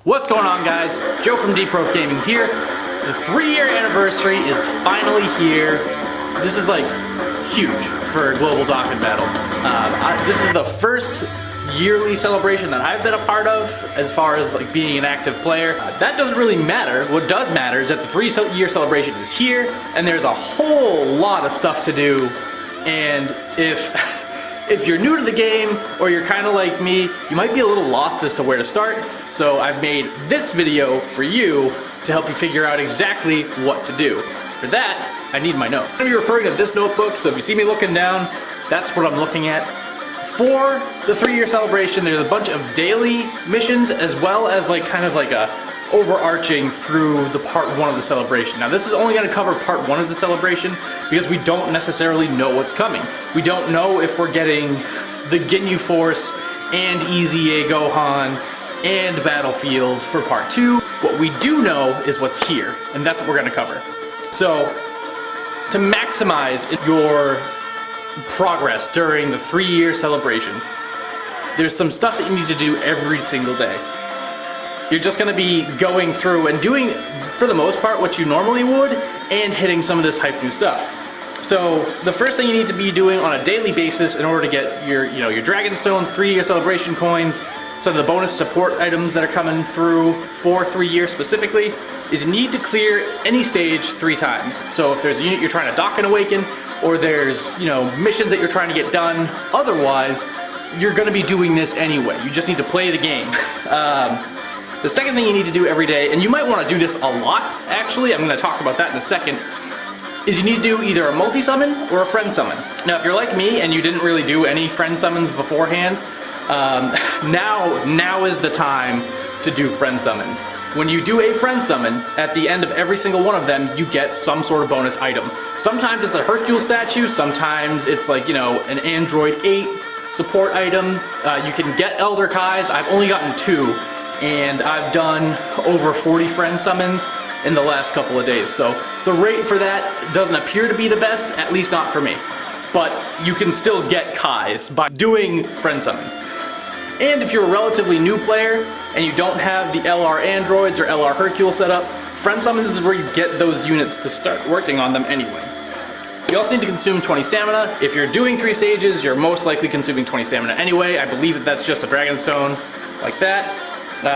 What's going on, guys? Joe from DeProf Gaming here. The 3-year anniversary is finally here. This is like huge for Global Dokkan Battle. This is the first yearly celebration that I've been a part of as far as like being an active player. That doesn't really matter. What does matter is that the 3-year celebration is here and there's a whole lot of stuff to do. And if you're new to the game, or you're kind of like me, you might be a little lost as to where to start. So I've made this video for you to help you figure out exactly what to do. For that, I need my notes. I'm going to be referring to this notebook, so if you see me looking down, that's what I'm looking at. For the 3-year celebration, there's a bunch of daily missions, as well as like kind of like a overarching through the part 1 of the celebration. Now this is only going to cover part 1 of the celebration because we don't necessarily know what's coming. We don't know if we're getting the Ginyu Force and EZA Gohan and Battlefield for part 2. What we do know is what's here, and that's what we're going to cover. So to maximize your progress during the 3-year celebration, there's some stuff that you need to do every single day. You're just going to be going through and doing, for the most part, what you normally would, and hitting some of this hype new stuff. So the first thing you need to be doing on a daily basis in order to get your Dragon Stones 3-year celebration coins, some of the bonus support items that are coming through for 3-year specifically, is you need to clear any stage 3 times. So if there's a unit you're trying to Dokkan Awaken, or there's missions that you're trying to get done, otherwise you're going to be doing this anyway. You just need to play the game. The second thing you need to do every day, and you might want to do this a lot, actually, I'm going to talk about that in a second, is you need to do either a multi-summon or a friend summon. Now, if you're like me and you didn't really do any friend summons beforehand, now is the time to do friend summons. When you do a friend summon, at the end of every single one of them, you get some sort of bonus item. Sometimes it's a Hercule statue, sometimes it's like, an Android 8 support item. You can get Elder Kais. I've only gotten 2. And I've done over 40 friend summons in the last couple of days. So the rate for that doesn't appear to be the best, at least not for me. But you can still get Kais by doing friend summons. And if you're a relatively new player and you don't have the LR Androids or LR Hercule set up, friend summons is where you get those units to start working on them anyway. You also need to consume 20 stamina. If you're doing 3 stages, you're most likely consuming 20 stamina anyway. I believe that that's just a Dragon Stone like that.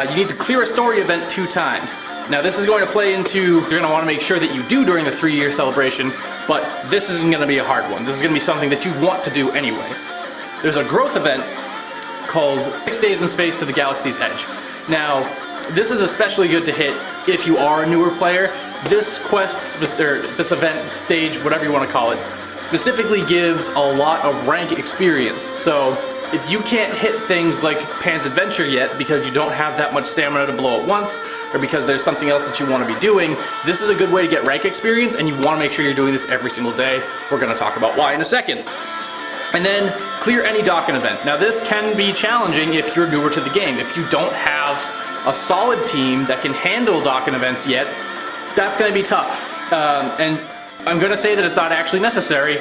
You need to clear a story event 2 times. Now this is going to play into, you're going to want to make sure that you do during the 3-year celebration, but this isn't going to be a hard one. This is going to be something that you want to do anyway. There's a growth event called 6 Days in Space to the Galaxy's Edge. Now, this is especially good to hit if you are a newer player. This quest, or this event, stage, whatever you want to call it, specifically gives a lot of rank experience. So if you can't hit things like Pan's Adventure yet because you don't have that much stamina to blow at once, or because there's something else that you want to be doing, this is a good way to get rank experience, and you want to make sure you're doing this every single day. We're going to talk about why in a second. And then clear any Dokkan event. Now this can be challenging if you're newer to the game. If you don't have a solid team that can handle Dokkan events yet, that's going to be tough. And I'm going to say that it's not actually necessary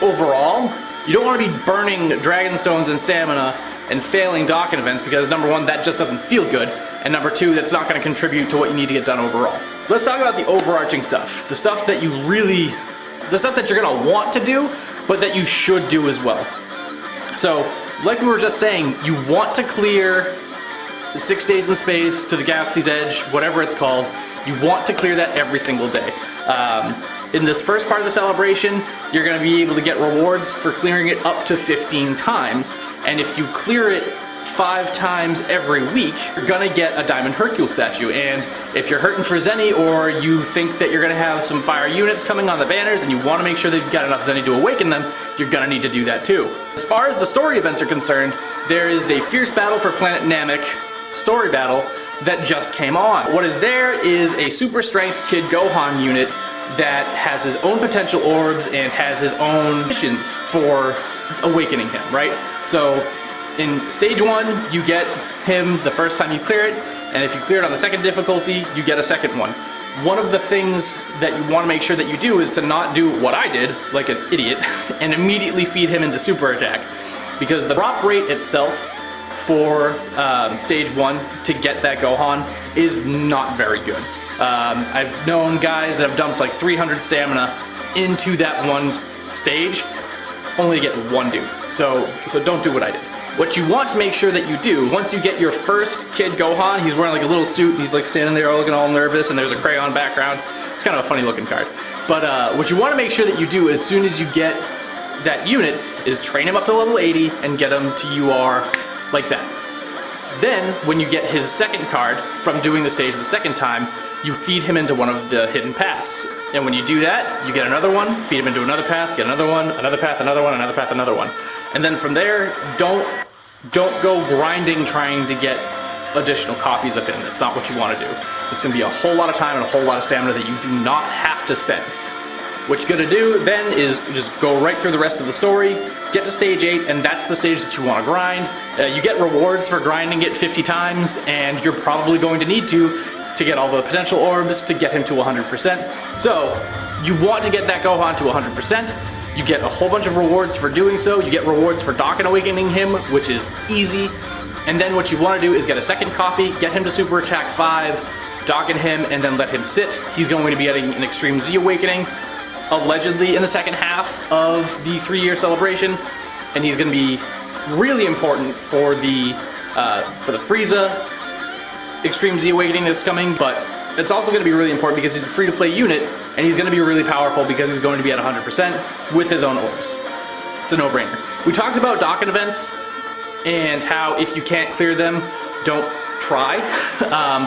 overall. You don't want to be burning Dragon Stones and stamina and failing Dokkan events because, number 1, that just doesn't feel good, and number 2, that's not going to contribute to what you need to get done overall. Let's talk about the overarching stuff. The stuff that the stuff that you're going to want to do, but that you should do as well. So, like we were just saying, you want to clear the 6 Days in Space to the Galaxy's Edge, whatever it's called. You want to clear that every single day. In this first part of the celebration, you're going to be able to get rewards for clearing it up to 15 times, and if you clear it 5 times every week, you're going to get a Diamond Hercule statue. And if you're hurting for Zenny, or you think that you're going to have some fire units coming on the banners and you want to make sure that you've got enough Zenny to awaken them, you're going to need to do that too. As far as the story events are concerned, there is a Fierce Battle for Planet Namek story battle that just came on. What is there is a Super Strength Kid Gohan unit that has his own potential orbs and has his own missions for awakening him, right? So in stage 1, you get him the first time you clear it, and if you clear it on the second difficulty, you get a second one. One of the things that you want to make sure that you do is to not do what I did, like an idiot, and immediately feed him into super attack. Because the drop rate itself for stage 1 to get that Gohan is not very good. I've known guys that have dumped like 300 stamina into that one stage only to get one dude. So don't do what I did. What you want to make sure that you do, once you get your first kid Gohan, he's wearing like a little suit and he's like standing there looking all nervous and there's a crayon background. It's kind of a funny looking card. But what you want to make sure that you do as soon as you get that unit is train him up to level 80 and get him to UR like that. Then, when you get his second card from doing the stage the second time, you feed him into one of the hidden paths. And when you do that, you get another one, feed him into another path, get another one, another path, another one, another path, another one. And then from there, don't go grinding trying to get additional copies of him. That's not what you want to do. It's going to be a whole lot of time and a whole lot of stamina that you do not have to spend. What you're going to do then is just go right through the rest of the story, get to stage 8, and that's the stage that you want to grind. You get rewards for grinding it 50 times, and you're probably going to need to get all the potential orbs to get him to 100%. So, you want to get that Gohan to 100%. You get a whole bunch of rewards for doing so. You get rewards for Dokkan awakening him, which is easy. And then what you want to do is get a second copy, get him to Super Attack 5, Dokkan him, and then let him sit. He's going to be getting an Extreme Z awakening, allegedly in the second half of the 3-year celebration, and he's going to be really important for the Frieza Extreme Z awakening that's coming, but it's also going to be really important because he's a free-to-play unit, and he's going to be really powerful because he's going to be at 100% with his own orbs. It's a no-brainer. We talked about Dokkan events and how if you can't clear them, don't try.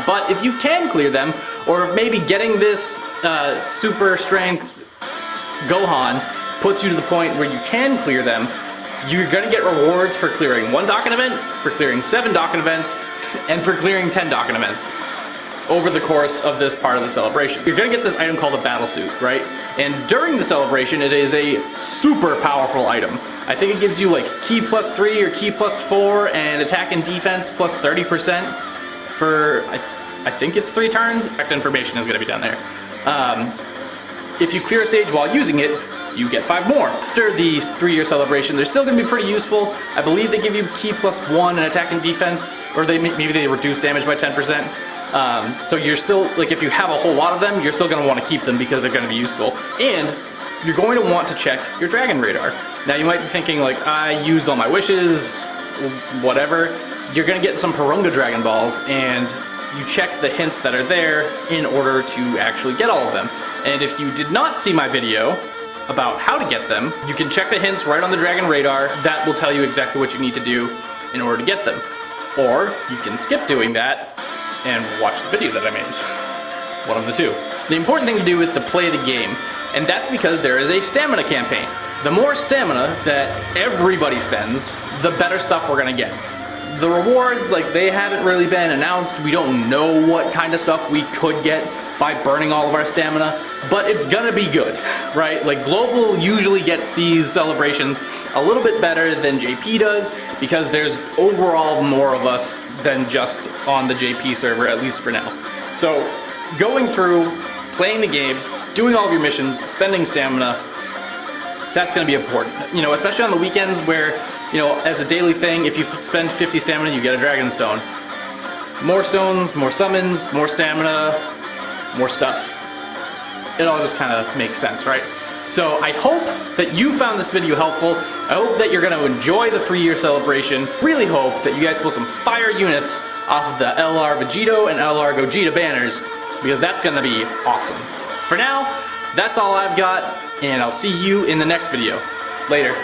But if you can clear them, or if maybe getting this super strength Gohan puts you to the point where you can clear them, you're going to get rewards for clearing 1 Dokkan event, for clearing 7 Dokkan events, and for clearing 10 Dokkan events over the course of this part of the celebration. You're going to get this item called a battle suit, right? And during the celebration, it is a super powerful item. I think it gives you like Ki +3 or Ki +4 and attack and defense plus 30% for, I think it's 3 turns. Correct information is going to be down there. If you clear a stage while using it, you get 5 more. After the 3-year celebration, they're still going to be pretty useful. I believe they give you Ki +1 and attack and defense, or maybe they reduce damage by 10%. So you're still, like, if you have a whole lot of them, you're still going to want to keep them because they're going to be useful. And you're going to want to check your Dragon Radar. Now you might be thinking, like, I used all my wishes, whatever. You're going to get some Porunga Dragon Balls, and you check the hints that are there in order to actually get all of them. And if you did not see my video about how to get them, you can check the hints right on the Dragon Radar. That will tell you exactly what you need to do in order to get them. Or you can skip doing that and watch the video that I made. One of the two. The important thing to do is to play the game, and that's because there is a stamina campaign. The more stamina that everybody spends, the better stuff we're gonna get. The rewards, like, they haven't really been announced. We don't know what kind of stuff we could get by burning all of our stamina, but it's gonna be good, right? Like, Global usually gets these celebrations a little bit better than JP does because there's overall more of us than just on the JP server, at least for now. So, going through, playing the game, doing all of your missions, spending stamina, that's gonna be important. You know, especially on the weekends where, you know, as a daily thing, if you spend 50 stamina, you get a Dragon Stone. More stones, more summons, more stamina, more stuff. It all just kind of makes sense, right? So I hope that you found this video helpful. I hope that you're going to enjoy the 3-year celebration. Really hope that you guys pull some fire units off of the LR Vegito and LR Gogeta banners, because that's going to be awesome. For now, that's all I've got, and I'll see you in the next video. Later.